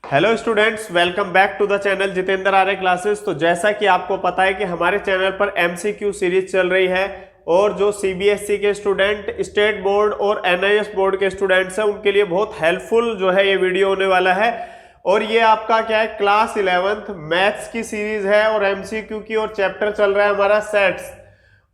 Hello students, welcome back to the channel Jitendra Arya classes. तो जैसा कि आपको पता है कि हमारे चैनल पर एमसीक्यू सीरीज चल रही है और जो सीबीएसई के स्टूडेंट, स्टेट बोर्ड और एनआईएस बोर्ड के स्टूडेंट्स हैं उनके लिए बहुत हेल्पफुल जो है ये वीडियो होने वाला है। और ये आपका क्या है, क्लास 11th मैथ्स की सीरीज है और एमसीक्यू की, और चैप्टर चल रहा है हमारा सेट्स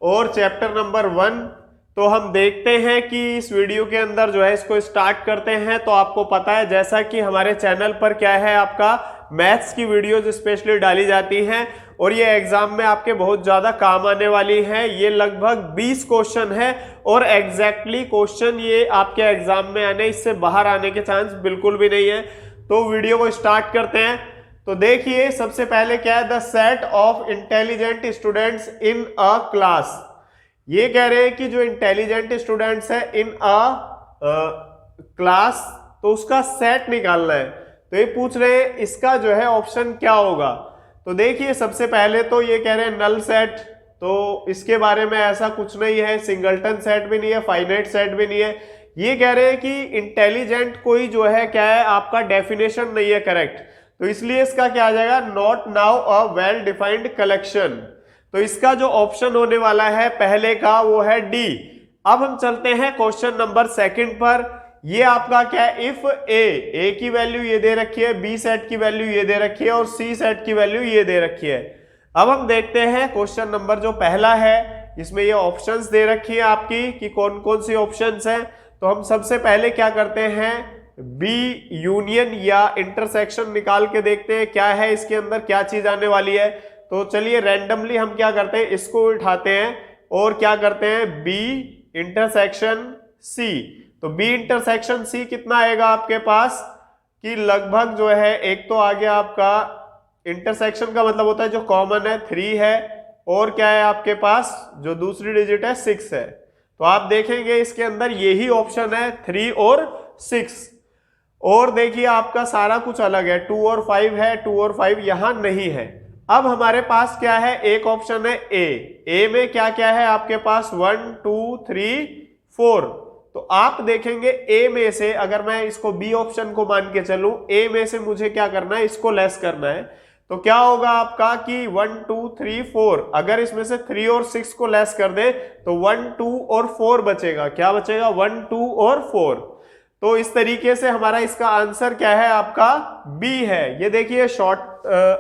और चैप्टर नंबर 1। तो हम देखते हैं कि इस वीडियो के अंदर जो है इसको स्टार्ट करते हैं। तो आपको पता है जैसा कि हमारे चैनल पर क्या है, आपका मैथ्स की वीडियोज स्पेशली डाली जाती हैं और ये एग्जाम में आपके बहुत ज्यादा काम आने वाली है। ये लगभग 20 क्वेश्चन है और एग्जैक्टली क्वेश्चन ये आपके एग्जाम में आने, इससे बाहर आने के चांस बिल्कुल भी नहीं है। तो वीडियो को स्टार्ट करते हैं। तो देखिए सबसे पहले क्या है, the set of intelligent students in a class. ये कह रहे हैं कि जो इंटेलिजेंट स्टूडेंट्स है इन अ क्लास, तो उसका सेट निकालना है। तो ये पूछ रहे हैं इसका जो है ऑप्शन क्या होगा। तो देखिए सबसे पहले तो ये कह रहे हैं नल सेट, तो इसके बारे में ऐसा कुछ नहीं है। सिंगलटन सेट भी नहीं है, फाइनाइट सेट भी नहीं है। ये कह रहे हैं कि इंटेलिजेंट कोई जो है क्या है, आपका डेफिनेशन नहीं है करेक्ट, तो इसलिए इसका क्या आ जाएगा, not now a well defined collection. तो इसका जो ऑप्शन होने वाला है पहले का वो है डी। अब हम चलते हैं क्वेश्चन नंबर 2 पर। ये आपका क्या है, इफ ए की वैल्यू ये दे रखी है, बी सेट की वैल्यू ये दे रखी है और सी सेट की वैल्यू ये दे रखी है। अब हम देखते हैं क्वेश्चन नंबर जो पहला है, इसमें ये ऑप्शंस दे रखी है आपकी कि कौन कौन सी ऑप्शंस हैं। तो हम सबसे पहले क्या करते हैं, बी यूनियन या इंटरसेक्शन निकाल के देखते हैं क्या है इसके अंदर, क्या चीज आने वाली है। तो चलिए रैंडमली हम क्या करते हैं, इसको उठाते हैं और क्या करते हैं, बी इंटरसेक्शन सी। तो बी इंटरसेक्शन सी कितना आएगा आपके पास कि लगभग जो है, एक तो आ गया आपका इंटरसेक्शन का मतलब होता है जो कॉमन है 3 है, और क्या है आपके पास जो दूसरी डिजिट है 6 है। तो आप देखेंगे इसके अंदर यही ऑप्शन है 3 और 6। और देखिए आपका सारा कुछ अलग है, 2 और 5 है, 2 और 5 यहां नहीं है। अब हमारे पास क्या है, एक ऑप्शन है ए में क्या क्या है आपके पास 1 2 3 4। तो आप देखेंगे ए में से, अगर मैं इसको बी ऑप्शन को मान के चलूं, ए में से मुझे क्या करना है, इसको लेस करना है। तो क्या होगा आपका कि 1 2 3 4, अगर इसमें से 3 और 6 को लेस कर दे तो 1 2 और 4 बचेगा। क्या बचेगा, 1 2 और 4। तो इस तरीके से हमारा इसका आंसर क्या है, आपका बी है। ये देखिए शॉर्ट,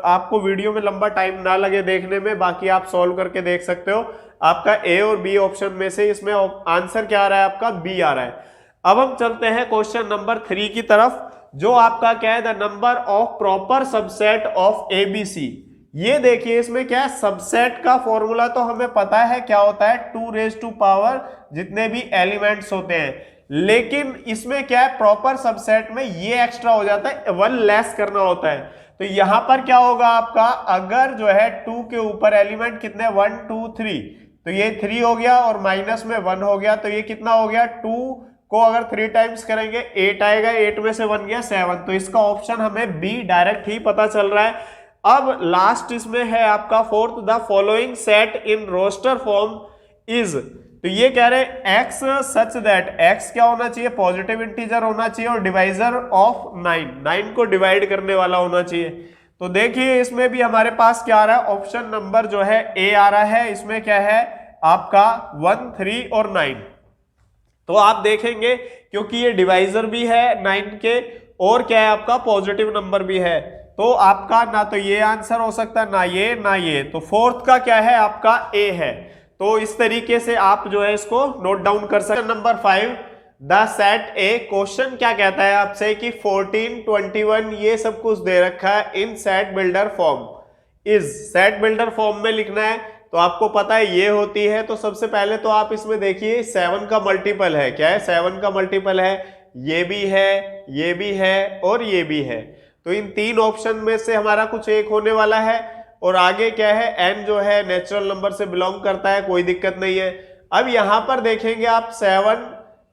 आपको वीडियो में लंबा टाइम ना लगे देखने में, बाकी आप सॉल्व करके देख सकते हो। आपका ए और बी ऑप्शन में से इसमें आंसर क्या आ रहा है, आपका बी आ रहा है। अब हम चलते हैं क्वेश्चन नंबर 3 की तरफ, जो आपका क्या है, the number of proper subset of ABC. ये देखिए इसमें क्या है, सबसेट का फॉर्मूला तो हमें पता है क्या होता है, 2 रेज़ टू पावर जितने भी एलिमेंट्स होते हैं। लेकिन इसमें क्या है, प्रॉपर सबसेट में ये एक्स्ट्रा हो जाता है, 1 लेस करना होता है। तो यहां पर क्या होगा आपका, अगर जो है 2 के ऊपर एलिमेंट कितने, 1 2 3, तो ये 3 हो गया और माइनस में 1 हो गया, तो ये कितना हो गया, 2 को अगर 3 टाइम्स करेंगे 8 आएगा, 8 में से 1 गया 7। तो इसका ऑप्शन हमें बी डायरेक्ट ही पता चल रहा है। अब लास्ट इसमें है आपका 4th, the following set in roster form is. तो ये कह रहे हैं x सच दैट x क्या होना चाहिए, पॉजिटिव इंटीजर होना चाहिए और डिवाइजर ऑफ 9 को डिवाइड करने वाला होना चाहिए। तो देखिए इसमें भी हमारे पास क्या आ रहा है, ऑप्शन नंबर जो है ए आ रहा है। इसमें क्या है आपका 1 3 और 9। तो आप देखेंगे क्योंकि ये डिवाइजर भी है 9 के और क्या है आपका पॉजिटिव नंबर भी है, तो आपका ना तो ये आंसर हो सकता, ना ये ना ये। तो 4th का क्या है, आपका ए है। तो इस तरीके से आप जो है इसको नोट डाउन कर सकते हैं। Number 5, the set A. Question क्या कहता है आपसे कि 14 21 ये सब कुछ दे रखा है इन set builder form is. Set builder form में लिखना है, तो आपको पता है ये होती है। तो सबसे पहले तो आप इसमें देखिए 7 का मल्टीपल है, क्या है 7 का मल्टीपल है, ये भी है, ये भी है और ये भी है। तो इन 3 ऑप्शन में से हमारा कुछ एक होने वाला है। और आगे क्या है, n जो है नेचुरल नंबर से बिलोंग करता है, कोई दिक्कत नहीं है। अब यहां पर देखेंगे आप 7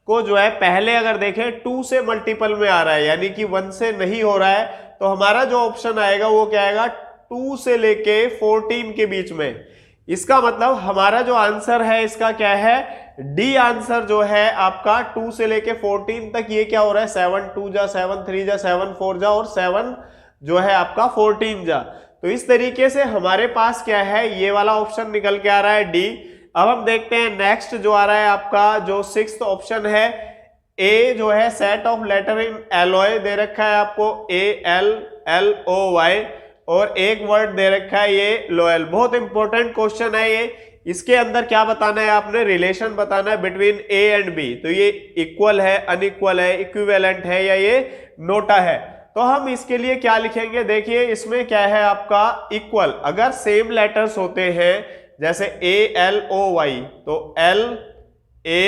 को जो है पहले अगर देखें 2 से मल्टीपल में आ रहा है, यानी कि 1 से नहीं हो रहा है। तो हमारा जो ऑप्शन आएगा वो क्या आएगा, 2 से लेके 14 के बीच में। इसका मतलब हमारा जो आंसर है इसका क्या है, डी आंसर जो है आपका 2 से लेके 14 तक ये क्या हो रहा है 7 2 जा 7 3 जा 7 4 जा और 7 जो है आपका 14 जा। तो इस तरीके से हमारे पास क्या है ये वाला ऑप्शन निकल के आ रहा है डी। अब हम देखते हैं नेक्स्ट जो आ रहा है आपका जो 6th ऑप्शन है, ए जो है set of letter in alloy दे रखा है आपको ALLOY और एक वर्ड दे रखा है ये लोयल। बहुत इंपॉर्टेंट क्वेश्चन है ये। इसके अंदर क्या बताना है आपने, रिलेशन बताना है बिटवीन ए एंड बी। तो ये इक्वल है, अनइक्वल है, इक्विवेलेंट है या ये नोटा है। तो हम इसके लिए क्या लिखेंगे, देखिए इसमें क्या है आपका इक्वल। अगर सेम लेटर्स होते हैं जैसे ALOY तो LA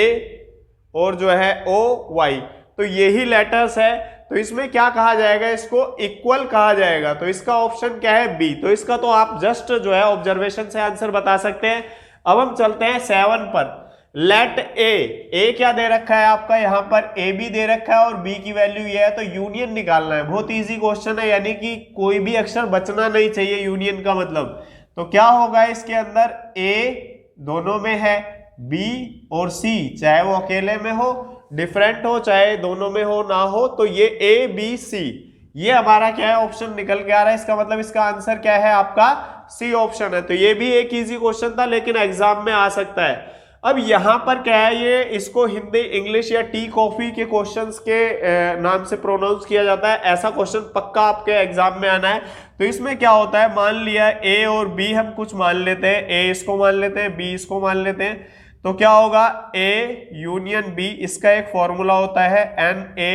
और जो है OY तो यही लेटर्स है, तो इसमें क्या कहा जाएगा, इसको इक्वल कहा जाएगा। तो इसका ऑप्शन क्या है बी। तो इसका तो आप जस्ट जो है ऑब्जर्वेशन से आंसर बता सकते हैं। अब हम चलते हैं 7 पर। लेट ए क्या दे रखा है आपका, यहाँ पर ए बी दे रखा है और बी की वैल्यू ये है, तो यूनियन निकालना है। बहुत इजी क्वेश्चन है, यानी कि कोई भी अक्षर बचना नहीं चाहिए यूनियन का मतलब। तो क्या होगा इसके अंदर, ए दोनों में है, बी और सी चाहे वो अकेले में हो, डिफरेंट हो, चाहे दोनों में हो ना हो, तो ये ए बी सी ये हमारा क्या है ऑप्शन निकल के आ रहा है। इसका मतलब इसका आंसर क्या है आपका सी ऑप्शन है। तो ये भी एक इजी क्वेश्चन था लेकिन एग्जाम में आ सकता है। अब यहाँ पर क्या है, ये इसको हिंदी इंग्लिश या टी कॉफी के क्वेश्चंस के नाम से प्रोनाउंस किया जाता है। ऐसा क्वेश्चन पक्का आपके एग्जाम में आना है। तो इसमें क्या होता है, मान लिया ए और बी हम कुछ मान लेते हैं, ए इसको मान लेते हैं, बी इसको मान लेते हैं, तो क्या होगा ए यूनियन बी, इसका एक फॉर्मूला होता है NA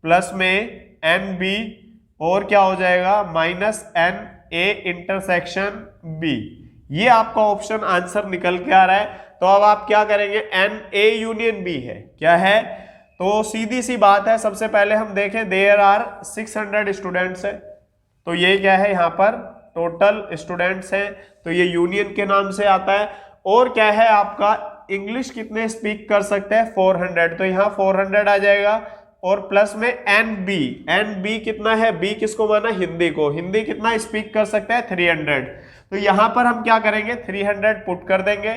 प्लस में NB और क्या हो जाएगा माइनस NA इंटरसेक्शन B। ये आपका ऑप्शन आंसर निकल के आ रहा है। तो अब आप क्या करेंगे, NA यूनियन B है, क्या है, तो सीधी सी बात है। सबसे पहले हम देखें देयर आर 600 स्टूडेंट्स है, तो ये क्या है यहाँ पर टोटल स्टूडेंट्स हैं, तो ये यूनियन के नाम से आता है। और क्या है आपका इंग्लिश कितने स्पीक कर सकते हैं 400, तो यहाँ 400 आ जाएगा और प्लस में NB कितना है, B किसको माना, हिंदी को, हिंदी कितना स्पीक कर सकता है 300। तो यहाँ पर हम क्या करेंगे 300 पुट कर देंगे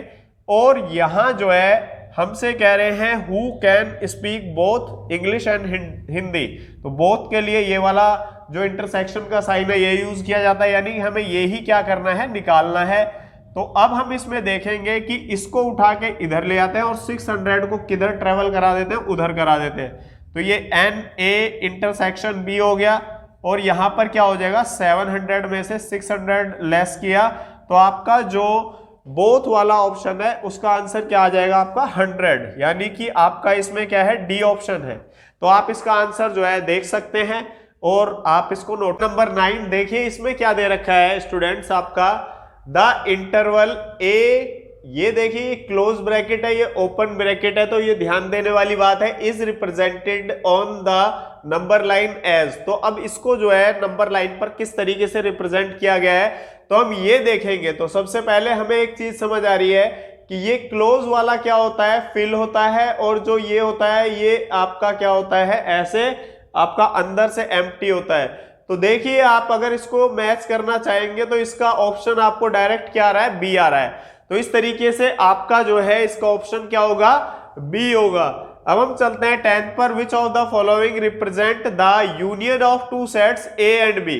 और यहाँ जो है हमसे कह रहे हैं who can speak both English and Hindi, तो बोथ के लिए ये वाला जो इंटरसेक्शन का साइन है ये यूज किया जाता है, यानी हमें यही क्या करना है निकालना है। तो अब हम इसमें देखेंगे कि इसको उठा के इधर ले आते हैं और 600 को किधर ट्रेवल करा देते हैं, उधर करा देते हैं। तो ये NA इंटरसेक्शन B हो गया और यहाँ पर क्या हो जाएगा 700 में से 600 लेस किया तो आपका जो बोथ वाला ऑप्शन है उसका आंसर क्या आ जाएगा आपका 100, यानी कि आपका इसमें क्या है डी ऑप्शन है। तो आप इसका आंसर जो है देख सकते हैं और आप इसको नोट नंबर 9 देखिए, इसमें क्या दे रखा है स्टूडेंट्स आपका द इंटरवल ए, ये देखिए क्लोज ब्रैकेट है, ये ओपन ब्रैकेट है, तो ये ध्यान देने वाली बात है, is represented on the number line as. तो अब इसको जो है नंबर लाइन पर किस तरीके से रिप्रेजेंट किया गया है तो हम ये देखेंगे। तो सबसे पहले हमें एक चीज समझ आ रही है कि ये क्लोज वाला क्या होता है, फिल होता है, और जो ये होता है ये आपका क्या होता है, ऐसे आपका अंदर से एम्प्टी होता है। तो देखिए आप अगर इसको मैच करना चाहेंगे तो इसका ऑप्शन आपको डायरेक्ट क्या आ रहा है, बी आ रहा है। तो इस तरीके से आपका जो है इसका ऑप्शन क्या होगा, बी होगा। अब हम चलते हैं 10 पर, which of the following represent the union of two sets A and B.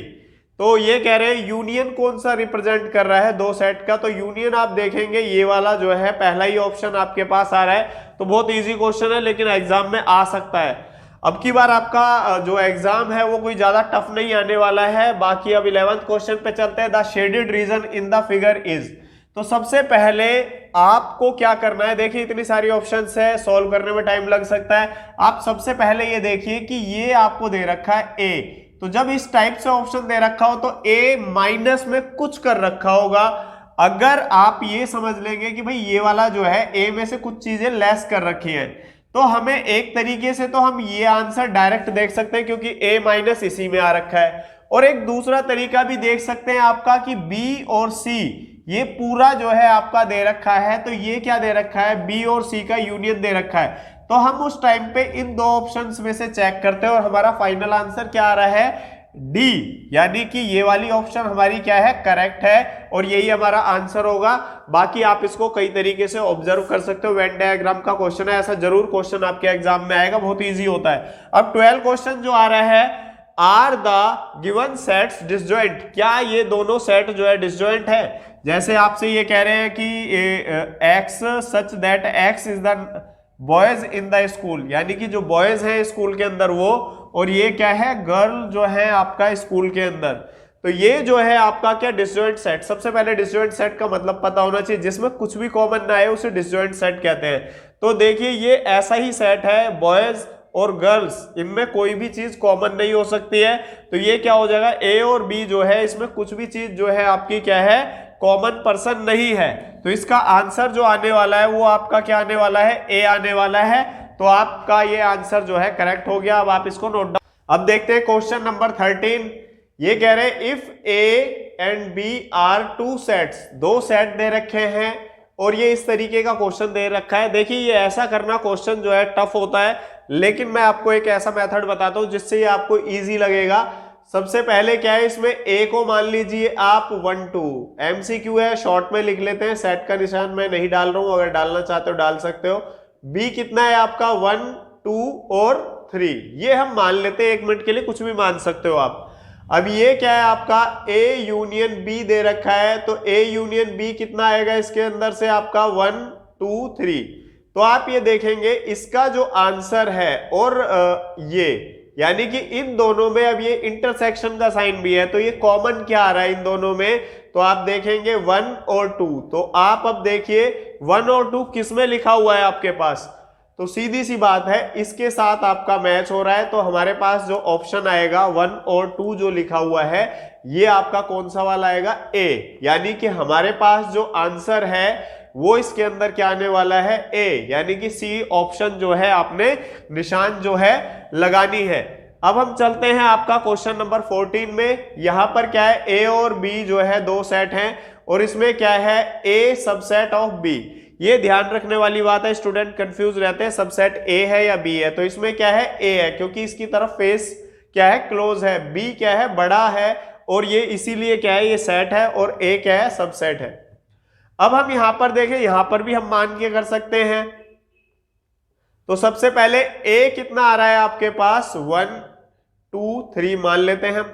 तो ये कह रहे हैं यूनियन कौन सा रिप्रेजेंट कर रहा है दो सेट का, तो यूनियन आप देखेंगे ये वाला जो है पहला ही ऑप्शन आपके पास आ रहा है। तो बहुत इजी क्वेश्चन है लेकिन एग्जाम में आ सकता है। अब की बार आपका जो एग्जाम है वो कोई ज्यादा टफ नहीं आने वाला है। बाकी अब 11th क्वेश्चन पे चलते हैं। The shaded region in the figure is. तो सबसे पहले आपको क्या करना है, देखिए इतनी सारी ऑप्शंस है, सॉल्व करने में टाइम लग सकता है। आप सबसे पहले ये देखिए कि ये आपको दे रखा है ए, तो जब इस टाइप से ऑप्शन दे रखा हो तो ए माइनस में कुछ कर रखा होगा। अगर आप ये समझ लेंगे कि भाई ये वाला जो है ए में से कुछ चीजें लेस कर रखी हैं, तो हमें एक तरीके से तो हम ये आंसर डायरेक्ट देख सकते हैं क्योंकि ए माइनस इसी में आ रखा है। और एक दूसरा तरीका भी देख सकते हैं आपका कि बी और सी ये पूरा जो है आपका दे रखा है, तो ये क्या दे रखा है, बी और सी का यूनियन दे रखा है। तो हम उस टाइम पे इन दो ऑप्शंस में से चेक करते हैं और हमारा फाइनल आंसर क्या आ रहा है, डी, यानी कि ये वाली ऑप्शन हमारी क्या है, करेक्ट है और यही हमारा आंसर होगा। बाकी आप इसको कई तरीके से ऑब्जर्व कर सकते हो। वेन डायग्राम का क्वेश्चन है, ऐसा जरूर क्वेश्चन आपके एग्जाम में आएगा, बहुत इजी होता है। अब 12 क्वेश्चन जो आ रहा है, are the given sets disjoint, क्या ये दोनों सेट जो है डिसजॉइंट है। जैसे आपसे ये कह रहे हैं कि x such that x is the boys in the school, यानी कि जो बॉयज हैं स्कूल के अंदर वो, और ये क्या है, गर्ल जो है आपका स्कूल के अंदर। तो ये जो है आपका क्या, डिसजॉइंट सेट। सबसे पहले डिसजॉइंट सेट का मतलब पता होना चाहिए, जिसमें कुछ भी कॉमन ना आए उसे डिसजॉइंट सेट कहते हैं। तो देखिए ये ऐसा ही सेट है, बॉयज और गर्ल्स, इनमें कोई भी चीज कॉमन नहीं हो सकती है। तो ये क्या हो जाएगा, ए और बी जो है इसमें कुछ भी चीज जो है आपकी क्या है, कॉमन पर्सन नहीं है। तो इसका आंसर जो आने वाला है वो आपका क्या आने वाला है, ए आने वाला है। तो आपका ये आंसर जो है करेक्ट हो गया। अब आप इसको नोट डाउन। अब देखते हैं क्वेश्चन नंबर 13। ये कह रहे हैं if A and B are two sets, दो सेट दे रखे हैं और ये इस तरीके का क्वेश्चन दे रखा है। देखिए ये ऐसा करना क्वेश्चन जो है टफ होता है, लेकिन मैं आपको एक ऐसा मेथड बताता हूं जिससे ये आपको इजी लगेगा। सबसे पहले क्या है, इसमें ए को मान लीजिए आप 1 2, एमसीक्यू है, शॉर्ट में लिख लेते हैं, सेट का निशान मैं नहीं डाल रहा हूं, अगर डालना चाहते हो डाल सकते हो। बी कितना है आपका 1 2 और 3, ये हम मान लेते हैं, 1 मिनट के लिए कुछ भी मान सकते हो आप। अब ये क्या है आपका ए यूनियन बी दे रखा है, तो ए यूनियन बी कितना आएगा इसके अंदर से आपका 1 2 3। तो आप ये देखेंगे इसका जो आंसर है और ये, यानी कि इन दोनों में अब ये इंटरसेक्शन का साइन भी है, तो ये कॉमन क्या आ रहा है इन दोनों में, तो आप देखेंगे 1 और 2। तो आप अब देखिए 1 और 2 किस में लिखा हुआ है आपके पास, तो सीधी सी बात है इसके साथ आपका मैच हो रहा है। तो हमारे पास जो ऑप्शन आएगा 1 और 2 जो लिखा हुआ है ये आपका कौन सा वाला आएगा, ए, यानी कि हमारे पास जो आंसर है वो इसके अंदर क्या आने वाला है, ए, यानी कि सी ऑप्शन जो है आपने निशान जो है लगानी है। अब हम चलते हैं आपका क्वेश्चन नंबर 14 में। यहां पर क्या है, ए और बी जो है दो सेट हैं और इसमें क्या है, ए सबसेट ऑफ बी। ये ध्यान रखने वाली बात है, स्टूडेंट कंफ्यूज रहते हैं सबसेट ए है या बी है। तो इसमें क्या है, ए है क्योंकि इसकी तरफ फेस क्या है, क्लोज है। बी क्या है, बड़ा है और ये इसीलिए क्या है, ये सेट है, और ए क्या है, सबसेट है। अब हम यहां पर देखें, यहां पर भी हम मान के कर सकते हैं। तो सबसे पहले ए कितना आ रहा है आपके पास, 1 2 3 मान लेते हैं हम।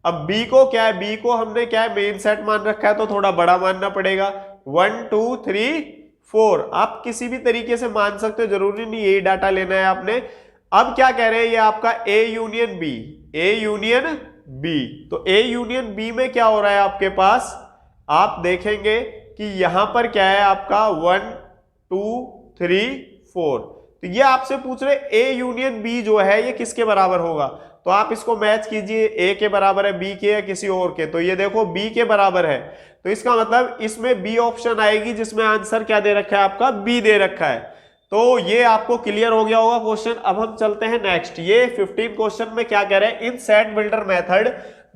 अब बी को क्या है, बी को हमने क्या है, मेन सेट मान रखा है, तो थोड़ा बड़ा मानना पड़ेगा, 1 2 3 4। आप किसी भी तरीके से मान सकते हो, जरूरी नहीं यही डाटा लेना है आपने। अब क्या कह रहे हैं, ये आपका A union B, A union B. तो ए यूनियन बी में क्या हो रहा है आपके पास, आप देखेंगे कि यहां पर क्या है आपका 1 2 3 4। तो ये आपसे पूछ रहे ए यूनियन बी जो है ये किसके बराबर होगा, तो आप इसको मैच कीजिए, ए के बराबर है बी के या किसी और के। तो ये देखो बी के बराबर है, तो इसका मतलब इसमें बी ऑप्शन आएगी जिसमें आंसर क्या दे रखा है आपका, बी दे रखा है। तो ये आपको क्लियर हो गया होगा क्वेश्चन। अब हम चलते हैं नेक्स्ट। ये 15 क्वेश्चन में क्या कह रहे हैं, in set builder method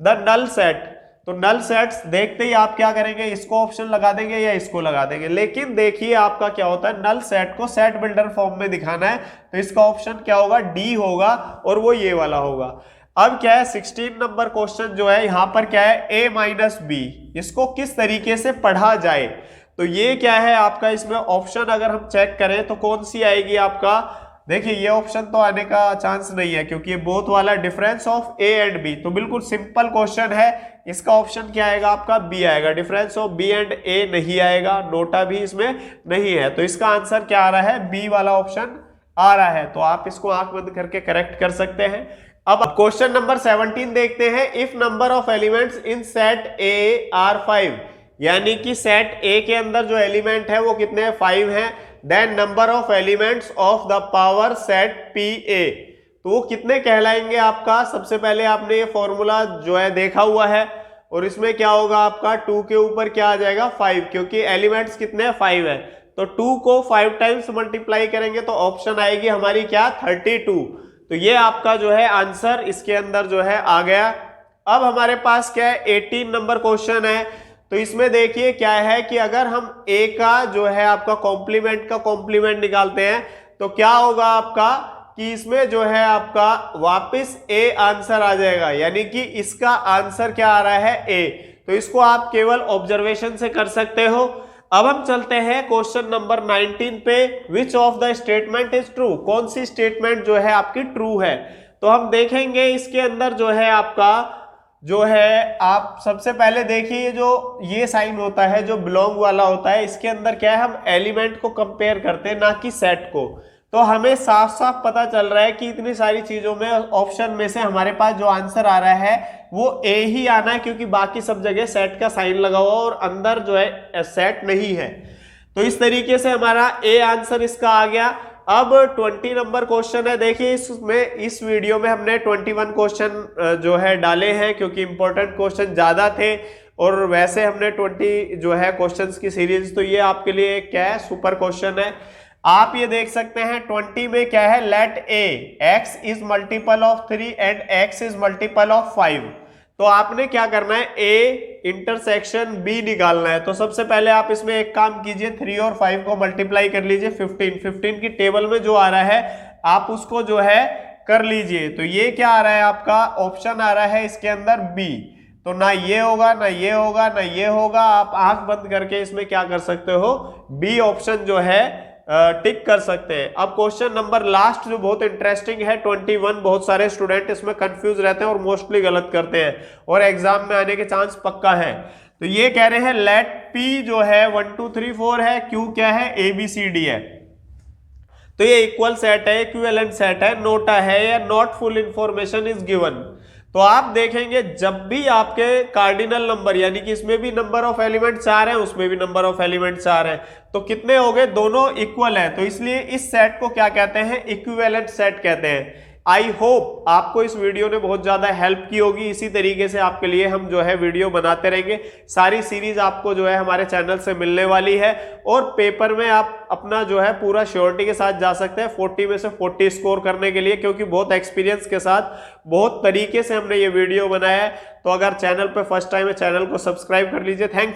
the null set. तो नल सेट्स देखते ही आप क्या करेंगे, इसको ऑप्शन लगा देंगे या इसको लगा देंगे। लेकिन देखिए आपका क्या होता है, नल सेट को सेट बिल्डर फॉर्म में दिखाना है, तो इसका ऑप्शन क्या होगा, डी होगा, और वो ये वाला होगा। अब क्या है 16 नंबर क्वेश्चन जो है, यहां पर क्या है, a माइनस बी, इसको किस तरीके से पढ़ा जाए। तो ये क्या है आपका, इसमें ऑप्शन अगर हम चेक करें तो कौन सी आएगी आपका, देखिए ये ऑप्शन तो आने का चांस नहीं है क्योंकि ये बोथ वाला difference of A and B, तो बिल्कुल सिंपल क्वेश्चन है। इसका ऑप्शन क्या आएगा आपका, बी आएगा, डिफरेंस ऑफ बी एंड ए नहीं आएगा, नोटा भी इसमें नहीं है। तो इसका आंसर क्या आ रहा है, बी वाला ऑप्शन आ रहा है। तो आप इसको आंख बंद करके करेक्ट कर सकते हैं। अब क्वेश्चन नंबर 17 देखते हैं। If number of elements in set A R 5, यानी कि सेट ए के अंदर जो एलिमेंट है वो कितने हैं, 5 हैं। Then number of elements of the power set P A, तो वो कितने कहलाएंगे आपका। सबसे पहले आपने ये फॉर्मूला जो है देखा हुआ है, और इसमें क्या होगा आपका 2 के ऊपर क्या आ जाएगा 5, क्योंकि एलिमेंट्स कितने 5 है। तो 2 को 5 टाइम्स मल्टीप्लाई करेंगे तो ऑप्शन आएगी हमारी क्या 32। तो ये आपका जो है आंसर इसके अंदर जो है आ गया। अब हमारे पास क्या है 18 नंबर क्वेश्चन है। तो इसमें देखिए क्या है कि अगर हम a का जो है आपका कॉम्प्लीमेंट का कॉम्प्लीमेंट निकालते हैं तो क्या होगा आपका कि इसमें जो है आपका वापस ए आंसर आ जाएगा, यानी कि इसका आंसर क्या आ रहा है ए। तो इसको आप केवल ऑब्जर्वेशन से कर सकते हो। अब हम चलते हैं क्वेश्चन नंबर 19 पे। विच of the statement is true, कौन सी स्टेटमेंट जो है आपकी ट्रू है। तो हम देखेंगे इसके अंदर जो है आपका जो है, आप सबसे पहले देखिए जो ये साइन होता है जो बिलोंग वाला होता है, इसके अंदर क्या है, हम एलिमेंट को कंपेयर करते हैं ना कि सेट को। तो हमें साफ साफ पता चल रहा है कि इतनी सारी चीजों में ऑप्शन में से हमारे पास जो आंसर आ रहा है वो ए ही आना है, क्योंकि बाकी सब जगह सेट का साइन लगा हुआ और अंदर जो है सेट नहीं है। तो इस तरीके से हमारा ए आंसर इसका आ गया। अब 20 नंबर क्वेश्चन है। देखिए इसमें इस वीडियो में हमने 21 क्वेश्चन जो है डाले हैं, क्योंकि इंपॉर्टेंट क्वेश्चन ज्यादा थे और वैसे हमने 20 जो है क्वेश्चंस की सीरीज, तो ये आपके लिए क्या है, सुपर क्वेश्चन है। आप ये देख सकते हैं 20 में क्या है, let A x is multiple of 3 and x is multiple of 5। तो आपने क्या करना है, ए इंटरसेक्शन बी निकालना है। तो सबसे पहले आप इसमें एक काम कीजिए, 3 और 5 को मल्टीप्लाई कर लीजिए 15 की टेबल में जो आ रहा है आप उसको जो है कर लीजिए। तो ये क्या आ रहा है, आपका ऑप्शन आ रहा है इसके अंदर बी। तो ना ये होगा ना ये होगा ना ये होगा, आप आंख बंद करके इसमें क्या कर सकते हो, बी ऑप्शन जो है टिक कर सकते हैं। अब क्वेश्चन नंबर लास्ट जो बहुत इंटरेस्टिंग है 21, बहुत सारे स्टूडेंट इसमें कंफ्यूज रहते हैं और मोस्टली गलत करते हैं और एग्जाम में आने के चांस पक्का है। तो ये कह रहे हैं लेट पी जो है 1 2 3 4 है, क्यू क्या है, ए बी सी डी है। तो ये इक्वल सेट है, इक्विवेलेंट सेट है, नोटा है या not full information is given. तो आप देखेंगे जब भी आपके कार्डिनल नंबर, यानी कि इसमें भी नंबर ऑफ एलिमेंट 4 हैं, उसमें भी नंबर ऑफ एलिमेंट 4 हैं, तो कितने हो गए, दोनों इक्वल हैं। तो इसलिए इस सेट को क्या कहते हैं, इक्विवेलेंट सेट कहते हैं। आई होप आपको इस वीडियो ने बहुत ज्यादा हेल्प की होगी। इसी तरीके से आपके लिए हम जो है वीडियो बनाते रहेंगे। सारी सीरीज आपको जो है हमारे चैनल से मिलने वाली है और पेपर में आप अपना जो है पूरा श्योरिटी के साथ जा सकते हैं 40 में से 40 स्कोर करने के लिए, क्योंकि बहुत एक्सपीरियंस के साथ बहुत तरीके से हमने ये वीडियो बनाया है। तो अगर चैनल पर फर्स्ट टाइम है, चैनल को सब्सक्राइब कर लीजिए। थैंक्स।